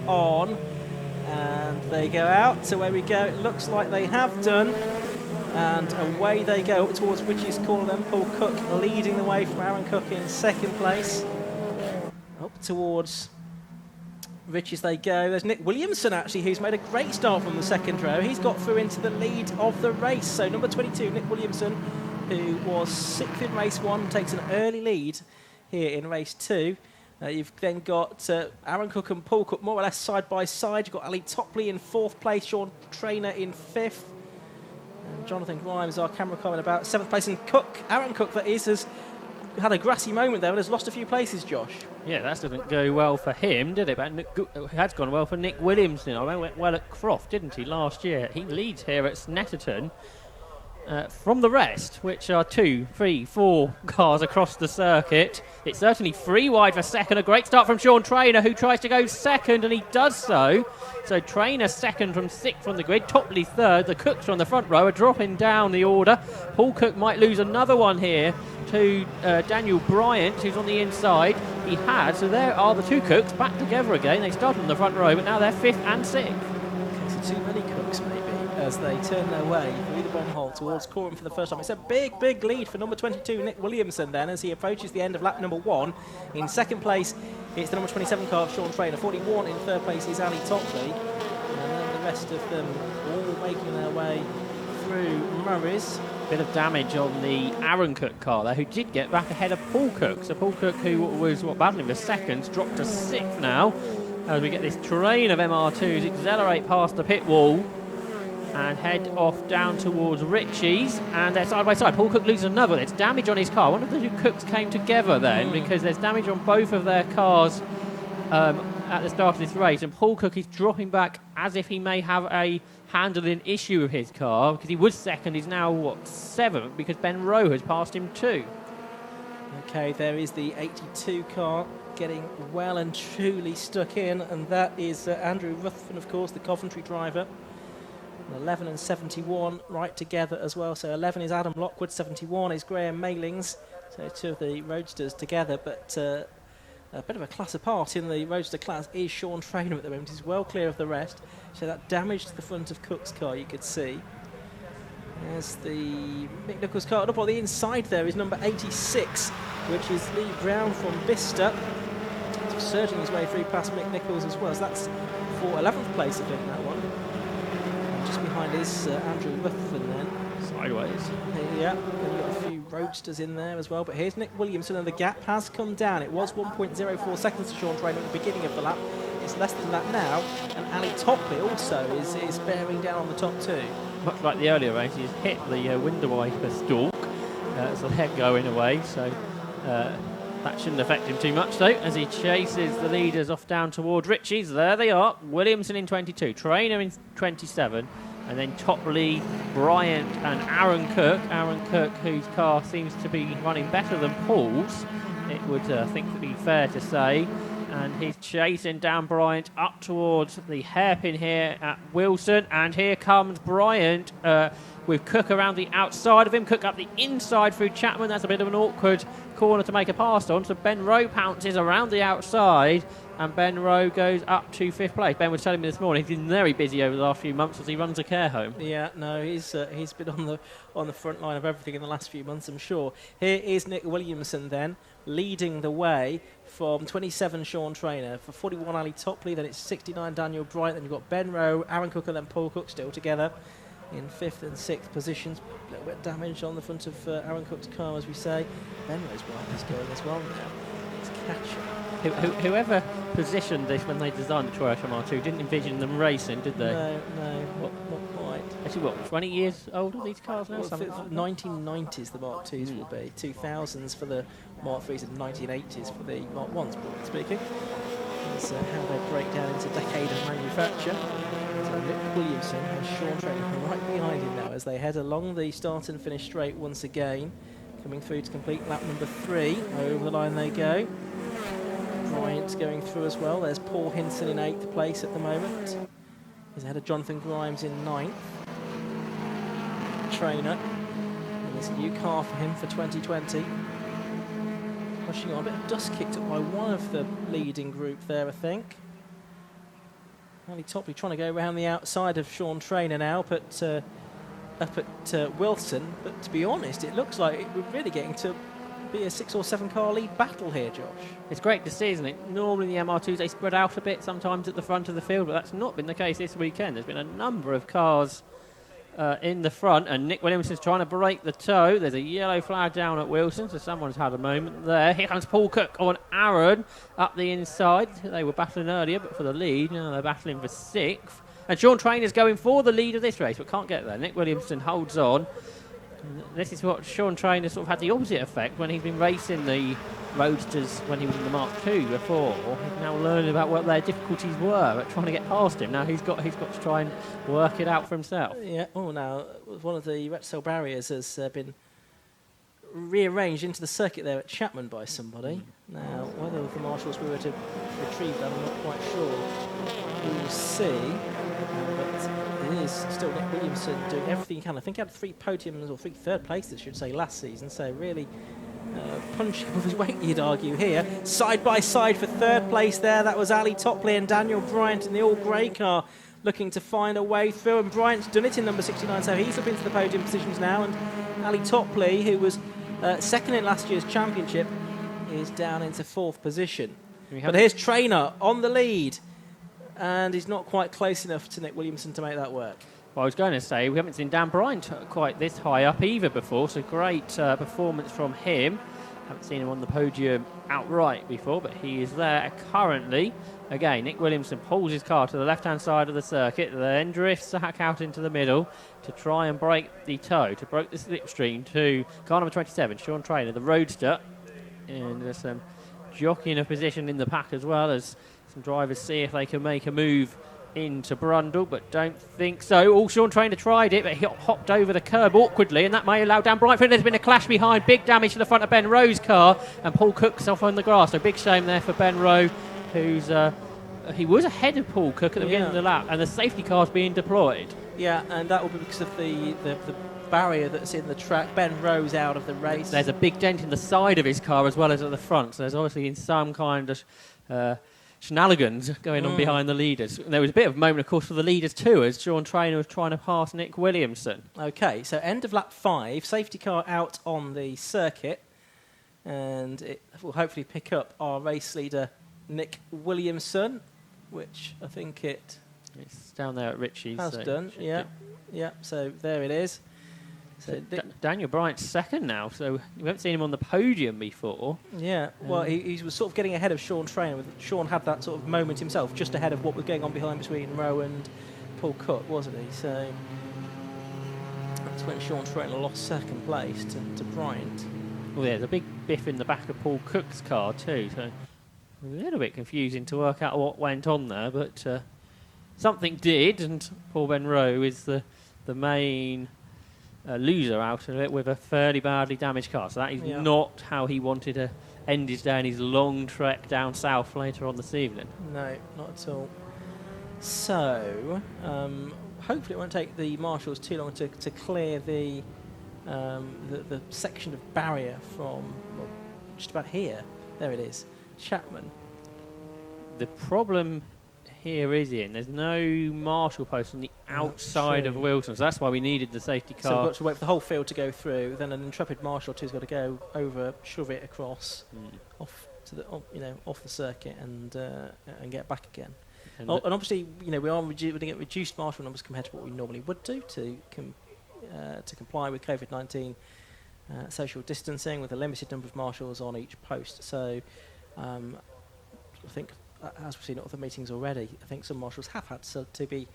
on. And they go out to where we go. It looks like they have done. And away they go up towards Richie's corner then. Paul Cook leading the way from Aaron Cook in second place. Up towards Richie's they go. There's Nick Williamson actually, who's made a great start from the second row. He's got through into the lead of the race. So number 22, Nick Williamson, who was 6th in race 1, takes an early lead here in race 2. You've then got Aaron Cook and Paul Cook more or less side by side. You've got Ali Topley in 4th place, Sean Traynor in 5th. And Jonathan Grimes, our camera car, in about 7th place. And Cook, Aaron Cook, that is, has had a grassy moment there and has lost a few places, Josh. Yeah, that didn't go well for him, did it? But it has gone well for Nick Williamson. I went well at Croft, didn't he, last year? He leads here at Snetterton. From the rest, which are 2, 3, 4 cars across the circuit. It's certainly 3 wide for second. A great start from Sean Traynor, who tries to go second, and he does so. So Traynor second from 6th on the grid, Topley third. The Cooks on the front row are dropping down the order. Paul Cook might lose another one here to Daniel Bryant, who's on the inside. He had, so there are the 2 Cooks back together again. They started on the front row, but now they're 5th and 6th. Okay, so too many Cooks, maybe, as they turn their way through the bomb hole towards Coram for the first time. It's a big, big lead for number 22, Nick Williamson, then, as he approaches the end of lap number 1. In second place, it's the number 27 car of Sean Traynor. 41 in third place is Ali Topley. And then the rest of them all making their way through Murray's. Bit of damage on the Aaron Cook car there, who did get back ahead of Paul Cook. So Paul Cook, who was battling for seconds, dropped to 6th now. As we get this train of MR2s accelerate past the pit wall and head off down towards Ritchie's, and they're side by side. Paul Cook loses another. There's damage on his car. One of the 2 Cooks came together then, because there's damage on both of their cars at the start of this race, and Paul Cook is dropping back as if he may have a handling issue with his car, because he was second. He's now 7th, because Ben Rowe has passed him 2. Okay, there is the 82 car getting well and truly stuck in, and that is Andrew Ruthven, of course, the Coventry driver. 11 and 71 right together as well. So 11 is Adam Lockwood, 71 is Graham Mailings. So 2 of the roadsters together, but a bit of a class apart in the roadster class is Sean Traynor at the moment. He's well clear of the rest. So that damage to the front of Cook's car you could see. There's the Mick Nichols car. Up on the inside there is number 86, which is Lee Brown from Bicester. Surging his way through past Mick Nichols as well. So that's for 11th place, I think, that one. Just behind is Andrew Ruthven then. Sideways. Yeah, we've got a few roadsters in there as well. But here's Nick Williamson, and the gap has come down. It was 1.04 seconds to Sean Traynor at the beginning of the lap. It's less than that now. And Ali Topley also is bearing down on the top 2. Much like the earlier race, he's hit the window wiper stalk, so they're going away. So that shouldn't affect him too much, though, as he chases the leaders off down toward Ritchie's. There they are. Williamson in 22, Traynor in 27, and then Topley, Bryant, and Aaron Cook. Aaron Cook, whose car seems to be running better than Paul's, it would, I think, be fair to say. And he's chasing down Bryant up towards the hairpin here at Wilson. And here comes Bryant with Cook around the outside of him. Cook up the inside through Chapman. That's a bit of an awkward corner to make a pass on. So Ben Rowe pounces around the outside, and Ben Rowe goes up to 5th place. Ben was telling me this morning he's been very busy over the last few months as he runs a care home. Yeah, no, he's been on the front line of everything in the last few months, I'm sure. Here is Nick Williamson then, leading the way from 27 Sean Traynor, for 41 Ali Topley, then it's 69 Daniel Bryant, then you've got Ben Rowe, Aaron Cook, and then Paul Cook still together in 5th and 6th positions. A little bit of damage on the front of Aaron Cook's car, as we say. Ben Rowe's wiper's going as well now. It's catching. Whoever positioned this when they designed the Toyo MR2 didn't envision them racing, did they? No, not quite. Actually, what, 20 years old are these cars now? Well, 1990s the Mark 2s will be, 2000s for the Mark 3s and 1980s for the Mark 1s, broadly speaking. That's how they break down into decade of manufacture. So Nick Williamson and Sean Traynor right behind him now as they head along the start and finish straight once again. Coming through to complete lap number 3. Over the line they go. Bryant's going through as well. There's Paul Hinson in 8th place at the moment. He's ahead of Jonathan Grimes in 9th. Traynor. And there's a new car for him for 2020. Pushing on. A bit of dust kicked up by one of the leading group there, I think. Ali Topley trying to go around the outside of Sean Traynor now, up at Wilson. But to be honest, it looks like we're really getting to be a 6 or 7 car lead battle here, Josh. It's great to see, isn't it? Normally the MR2s, they spread out a bit sometimes at the front of the field, but that's not been the case this weekend. There's been a number of cars in the front, and Nick Williamson's trying to break the toe. There's a yellow flag down at Wilson, so someone's had a moment there. Here comes Paul Cook on Aaron up the inside. They were battling earlier, but for the lead, now they're battling for 6th. And Sean Trainor's going for the lead of this race, but can't get there. Nick Williamson holds on. This is what Sean Traynor sort of had the opposite effect when he's been racing the Roadsters when he was in the Mark II before. He's now learning about what their difficulties were at trying to get past him. Now he's got to try and work it out for himself. Yeah. Oh, now one of the Retzel barriers has been rearranged into the circuit there at Chapman by somebody. Now, whether the marshals were to retrieve that, I'm not quite sure. We will see. But it is still Nick Williamson doing everything he can. I think he had 3 podiums, or 3 third places, I should say, last season. So really punching above his weight, you'd argue here. Side by side for 3rd place there. That was Ali Topley and Daniel Bryant in the all-grey car, looking to find a way through. And Bryant's done it in number 69, so he's up into the podium positions now. And Ali Topley, who was 2nd in last year's championship, is down into 4th position. But here's Traynor on the lead, and he's not quite close enough to Nick Williamson to make that work. Well, I was going to say, we haven't seen Dan Bryant quite this high up either before, so great performance from him. Haven't seen him on the podium outright before, but he is there currently. Again, Nick Williamson pulls his car to the left-hand side of the circuit, then drifts back out into the middle to try and break the toe, to break the slipstream to car number 27, Sean Traynor, the Roadster. And there's some jockeying a position in the pack as well, as some drivers see if they can make a move into Brundle, but don't think so. Oh, Sean Traynor tried it, but he hopped over the curb awkwardly, and that may allow Dan Bryant. There's been a clash behind, big damage to the front of Ben Rowe's car, and Paul Cook's off on the grass. So big shame there for Ben Rowe, who's he was ahead of Paul Cook at the beginning of the lap, and the safety car's being deployed. Yeah, and that will be because of the barrier that's in the track. Ben Rowe's out of the race. There's a big dent in the side of his car as well as at the front, so there's obviously in some kind of shenanigans going on behind the leaders. There was a bit of a moment, of course, for the leaders too, as Sean Traynor was trying to pass Nick Williamson. Okay, so end of lap 5, safety car out on the circuit, and it will hopefully pick up our race leader, Nick Williamson, which I think it's down there at Ritchie's. Has done, yeah. So there it is. So Daniel Bryant's 2nd now, so we haven't seen him on the podium before. Yeah, well, he was sort of getting ahead of Sean Traynor. Sean had that sort of moment himself, just ahead of what was going on behind between Rowe and Paul Cook, wasn't he? So that's when Sean Traynor lost 2nd place to Bryant. Well, there's a big biff in the back of Paul Cook's car too, so a little bit confusing to work out what went on there, but something did, and Paul Ben Rowe is the main loser out of it with a fairly badly damaged car. So that is not how he wanted to end his day in his long trek down south later on this evening. No, not at all. So hopefully it won't take the marshals too long to clear the section of barrier from just about here. There it is, Chapman. The problem here is there's no marshal post on the outside of Wilson, so that's why we needed the safety car. So we've got to wait for the whole field to go through, then an intrepid marshal two's got to go over, shove it across, off to the off the circuit and get back again. And obviously, we are going to get reduced marshal numbers compared to what we normally would do to comply with COVID-19 social distancing, with a limited number of marshals on each post. So I think, as we've seen at other meetings already, I think some marshals have had to be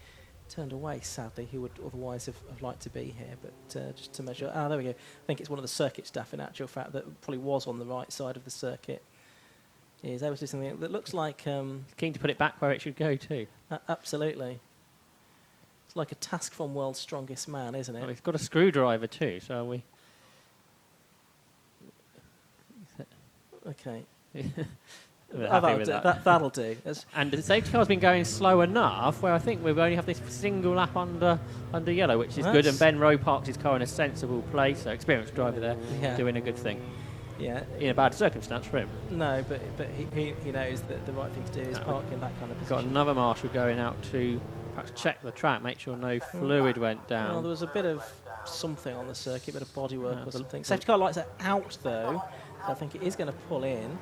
turned away, sadly, who would otherwise have liked to be here. But just to measure, there we go. I think it's one of the circuit staff, in actual fact, that probably was on the right side of the circuit. Is able to do something that looks like... keen to put it back where it should go too. Absolutely. It's like a task from World's Strongest Man, isn't it? Well, he's got a screwdriver too, so we... Okay. That'll do. And the safety car's been going slow enough where I think we've only have this single lap under yellow, which is good. And Ben Rowe parked his car in a sensible place, so experienced driver there, doing a good thing. Yeah. in a bad circumstance for him. No, but he knows that the right thing to do is park in that kind of Got position. another marshal going out to perhaps check the track, make sure no fluid went down. Well, there was a bit of something on the circuit, a bit of bodywork or something. Safety car lights are out though. So I think it is going to pull in.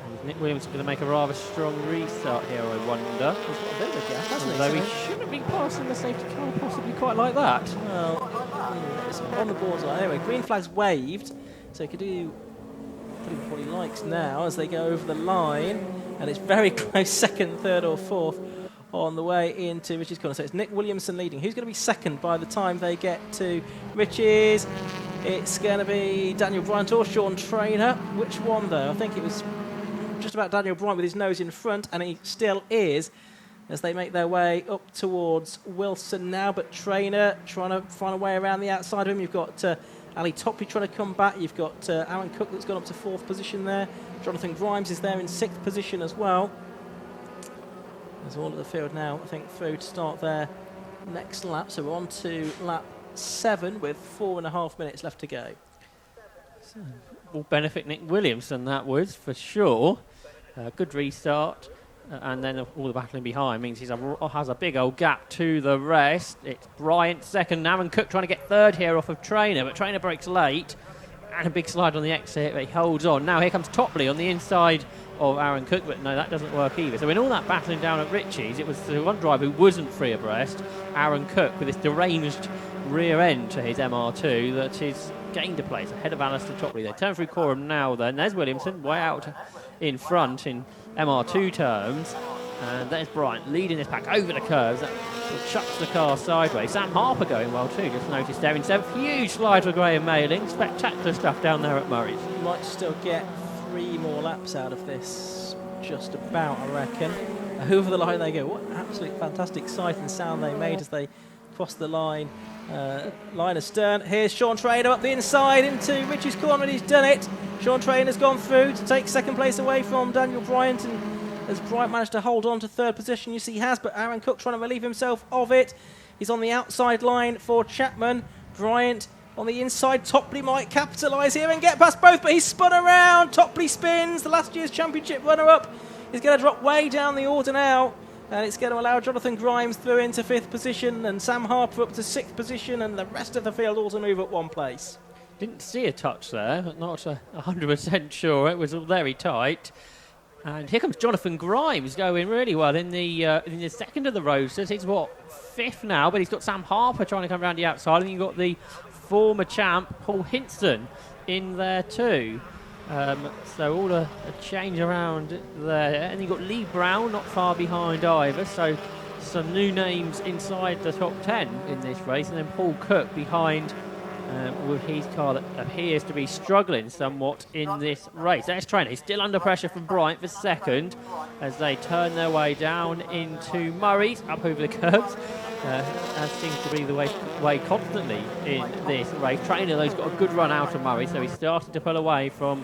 And Nick Williams is going to make a rather strong restart here, I wonder. He's got a bit of a gap, hasn't he? Although So he shouldn't be passing the safety car possibly quite like that. well, it's on the borderline. Anyway, green flag's waved, so he could do pretty much what he likes now as they go over the line. And it's very close, second, third or fourth on the way into Richie's corner. So it's Nick Williamson leading. Who's going to be second by the time they get to Richie's? It's going to be Daniel Bryant or Sean Trainer. Which one, though? I think it was just about Daniel Bryant with his nose in front, and he still is as they make their way up towards Wilson now. But Trainer trying to find a way around the outside of him. You've got Ali Topley trying to come back. You've got Aaron Cook that's gone up to fourth position there. Jonathan Grimes is there in sixth position as well. There's all of the field now, I think, through to start their next lap. So we're on to lap 7 with 4.5 minutes left to go. So, will benefit Nick Williamson, that was, for sure. Good restart. And then all the battling behind means he has a big old gap to the rest. It's Bryant second, Aaron Cook trying to get third here off of Trainer, but Trainer breaks late. And a big slide on the exit, but he holds on. Now here comes Topley on the inside of Aaron Cook, but no, that doesn't work either. So in all that battling down at Ritchie's, it was the one driver who wasn't free abreast, Aaron Cook, with this deranged rear end to his MR2 that is gained a place ahead of Alistair Topley. They turn through Coram now then. There's Williamson way out in front in MR2 terms. And there's Bryant leading this pack over the curves. That chucks the car sideways. Sam Harper going well too, just noticed there in seventh. Huge slide for Graham Mailing. Spectacular stuff down there at Murray's. Might still get 3 more laps out of this, just about, I reckon. Over the line they go. What an absolute fantastic sight and sound they made as they crossed the line. Line astern. Here's Sean Trainer up the inside into Richie's corner, and he's done it. Sean Trainer's gone through to take second place away from Daniel Bryant, and as Bryant managed to hold on to third position, you see he has, but Aaron Cook trying to relieve himself of it. He's on the outside line for Chapman. Bryant on the inside. Topley might capitalise here and get past both, but he's spun around. Topley spins. The last year's championship runner-up is going to drop way down the order now, and it's going to allow Jonathan Grimes through into 5th position and Sam Harper up to 6th position, and the rest of the field all to move up one place. Didn't see a touch there, but not 100% sure. It was all very tight. And here comes Jonathan Grimes going really well in the second of the roasters. He's fifth now, but he's got Sam Harper trying to come around the outside, and you've got the former champ Paul Hinson in there too. So all a change around there, and you've got Lee Brown not far behind either. So some new names inside the top 10 in this race, and then Paul Cook behind. With his car that appears to be struggling somewhat in this race. There's Trainer. He's still under pressure from Bryant for second as they turn their way down into Murray's, up over the curbs. As seems to be the way constantly in this race. Trainer, though, has got a good run out of Murray, so he's starting to pull away from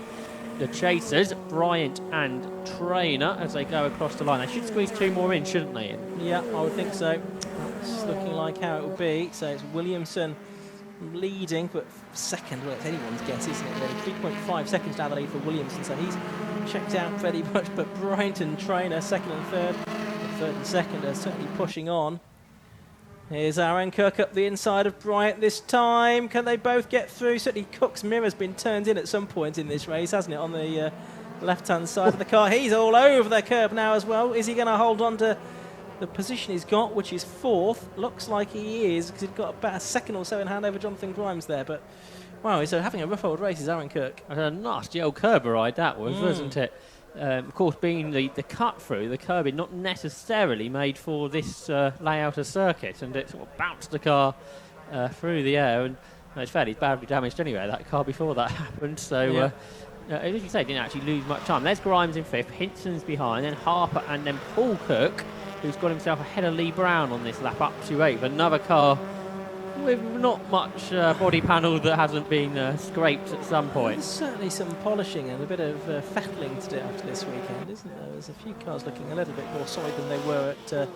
the chasers, Bryant and Trainer, as they go across the line. They should squeeze 2 more in, shouldn't they? Yeah, I would think so. It's looking like how it will be. So it's Williamson leading, but second, well, it's anyone's guess, isn't it? Really? 3.5 seconds down the lead for Williamson, so he's checked out pretty much. But Bryant and Trainer, second and third, third and second, are certainly pushing on. Here's Aaron Cook up the inside of Bryant this time. Can they both get through? Certainly Cook's mirror's been turned in at some point in this race, hasn't it, on the left-hand side of the car. He's all over the curb now as well. Is he going to hold on to the position he's got, which is 4th? Looks like he is, because he's got about a second or so in hand over Jonathan Grimes there. But wow, he's having a rough old race, is Aaron Cook. A nasty old curb ride that was, wasn't it? Of course, being the cut through, the curbing not necessarily made for this layout of circuit, and it sort of bounced the car through the air, and it's fairly badly damaged anyway, that car, before that happened. So as you say, didn't actually lose much time. There's Grimes in 5th, Hinson's behind, then Harper, and then Paul Cook, who's got himself ahead of Lee Brown on this lap, up to 8th. Another car with not much body panel that hasn't been scraped at some point. There's certainly some polishing and a bit of fettling to do after this weekend, isn't there? There's a few cars looking a little bit more solid than they were at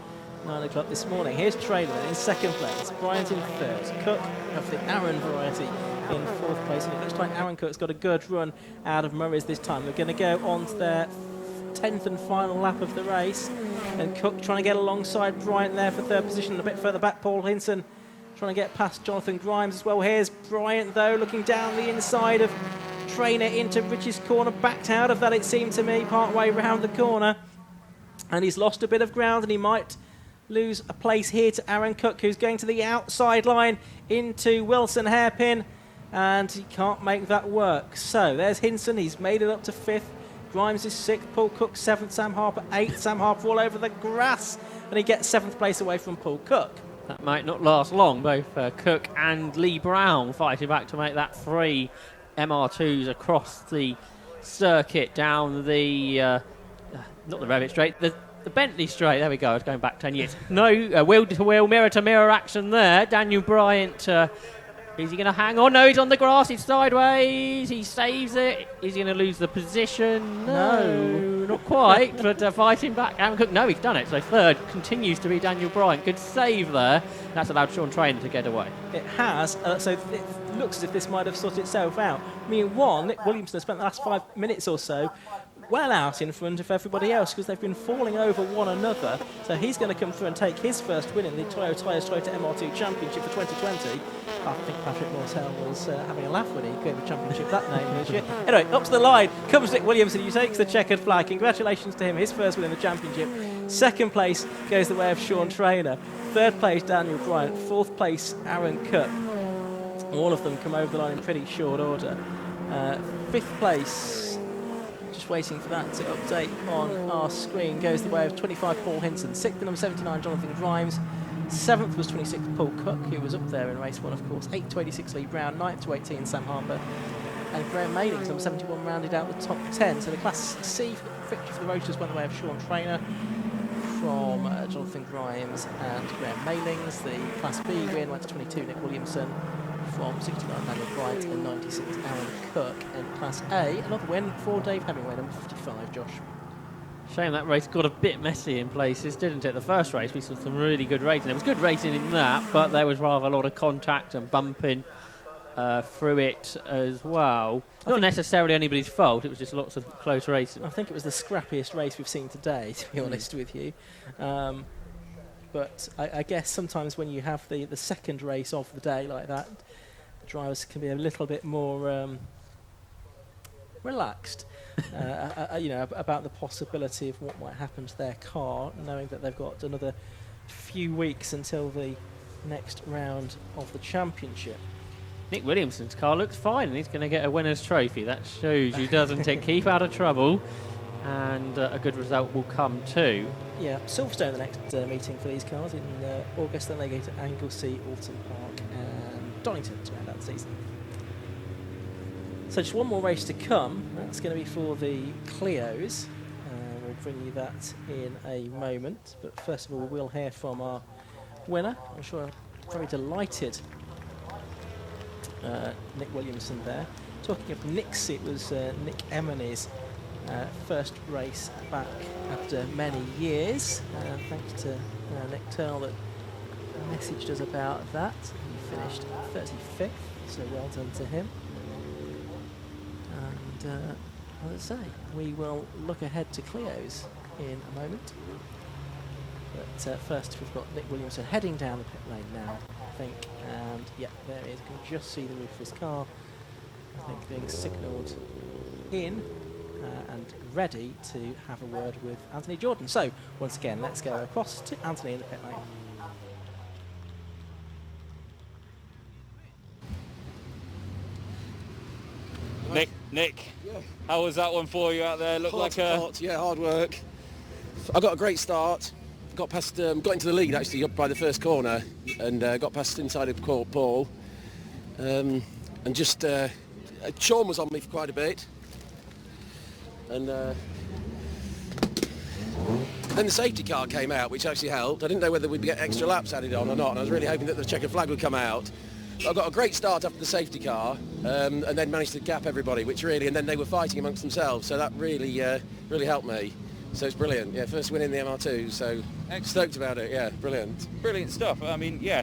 9 o'clock this morning. Here's Trailer in second place, Bryant in third, Cook of the Aaron variety in fourth place, and it looks like Aaron Cook's got a good run out of Murray's this time. They're going to go on to their 10th and final lap of the race, and Cook trying to get alongside Bryant there for third position. A bit further back, Paul Hinson trying to get past Jonathan Grimes as well. Here's Bryant though, looking down the inside of Trainer into Rich's corner, backed out of that it seemed to me, part way round the corner, and he's lost a bit of ground, and he might lose a place here to Aaron Cook, who's going to the outside line into Wilson hairpin, and he can't make that work. So there's Hinson, he's made it up to 5th, Grimes is 6th, Paul Cook 7th, Sam Harper 8th, Sam Harper all over the grass, and he gets 7th place away from Paul Cook. That might not last long, both Cook and Lee Brown fighting back to make that 3 MR2s across the circuit down the, not the Revit Straight, the Bentley Straight. There we go, I was going back 10 years. No, wheel-to-wheel, mirror-to-mirror action there. Daniel Bryant, is he going to hang on? No, he's on the grass, he's sideways, he saves it. Is he going to lose the position? No, not quite, but fighting back. Aaron Cook, no, he's done it. So third continues to be Daniel Bryant. Good save there. That's allowed Sean Trainer to get away. It has, so it looks as if this might have sorted itself out. I mean, Nick Williamson has spent the last 5 minutes or so well out in front of everybody else because they've been falling over one another. So he's going to come through and take his first win in the Toyo Tyres Toyota MR2 Championship for 2020. I think Patrick Mortel was having a laugh when he gave the championship that name this year. Anyway, up to the line comes Nick Williamson. He takes the checkered flag. Congratulations to him, his first win in the championship. Second place goes the way of Sean Trainer. Third place, Daniel Bryant. Fourth place, Aaron Cook. All of them come over the line in pretty short order. Fifth place, just waiting for that to update on our screen, goes the way of 25, Paul Hinson. Sixth and number 79, Jonathan Grimes. 7th was 26th, Paul Cook, who was up there in race 1, of course. 8th to 86, Lee Brown. 9th to 18, Sam Harper. And Graham Mailings, number 71, rounded out the top 10. So the Class C victory for the Roasters went the way of Sean Trainer from Jonathan Grimes and Graham Mailings. The Class B win went to 22, Nick Williamson, from 69, Daniel Bryant, and 96, Aaron Cook. And Class A, another win for Dave Hemingway, number 55, Josh. Shame that race got a bit messy in places, didn't it? The first race, we saw some really good racing. There was good racing in that, but there was rather a lot of contact and bumping through it as well. Not necessarily anybody's fault, it was just lots of close racing. I think it was the scrappiest race we've seen today, to be honest with you. But I guess sometimes when you have the second race of the day like that, the drivers can be a little bit more relaxed. About the possibility of what might happen to their car, knowing that they've got another few weeks until the next round of the championship. Nick Williamson's car looks fine, and he's going to get a winner's trophy. That shows you doesn't keep out of trouble, and a good result will come too. Yeah, Silverstone the next meeting for these cars in August. Then they go to Anglesey, Alton Park, and Donington to end out the season. So just one more race to come. That's going to be for the Clios. We'll bring you that in a moment. But first of all, we'll hear from our winner. I'm sure I'm very delighted. Nick Williamson there. Talking of Nick's, it was Nick Emmony's first race back after many years. Thanks to Nick Turl that messaged us about that. He finished 35th, so well done to him. And as I say, we will look ahead to Clio's in a moment. But first we've got Nick Williamson heading down the pit lane now, I think. And yeah, there he is. You can just see the roof of his car, I think, being signalled in and ready to have a word with Anthony Jordan. So once again, let's go across to Anthony in the pit lane. Nick, yeah. How was that one for you out there? Looked like hard work. I got a great start. Got past, got into the lead actually up by the first corner, and got past inside of Paul. And just Sean was on me for quite a bit, and then the safety car came out, which actually helped. I didn't know whether we'd get extra laps added on or not, and I was really hoping that the checkered flag would come out. I got a great start after the safety car, and then managed to gap everybody, which really, and then they were fighting amongst themselves, so that really helped me. So it's brilliant. Yeah, first win in the MR2, so stoked about it. Yeah, brilliant. Brilliant stuff. I mean, yeah,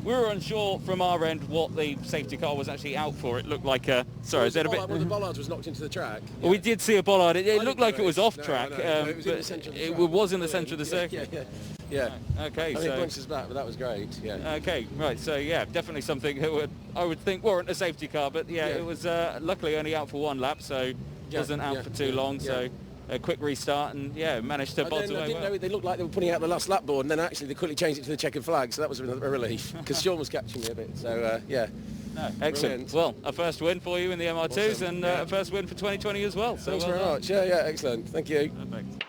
we were unsure from our end what the safety car was actually out for. It looked like a... Sorry, is that a bit... One of the bollards was knocked into the track. Well, we did see a bollard. It looked like it was off No, track, no, it was in the but centre of the it track. was in the centre of the circuit. Yeah. Okay, I mean, so... points us back, but that was great. Yeah. Okay, right, so yeah, definitely something that I would think warrant a safety car, but yeah, Yeah. it was luckily only out for one lap, so wasn't out for too long, so a quick restart and yeah, managed to And bolt then I away didn't well. know they looked like they were putting out the last lap board, and then actually they quickly changed it to the checkered flag, so that was a relief because Sean was catching me a bit. So yeah. No, excellent. Brilliant. Well, a first win for you in the MR2s Awesome. and a first win for 2020 as well. So Thanks well very done. much. Yeah, excellent. Thank you. Perfect.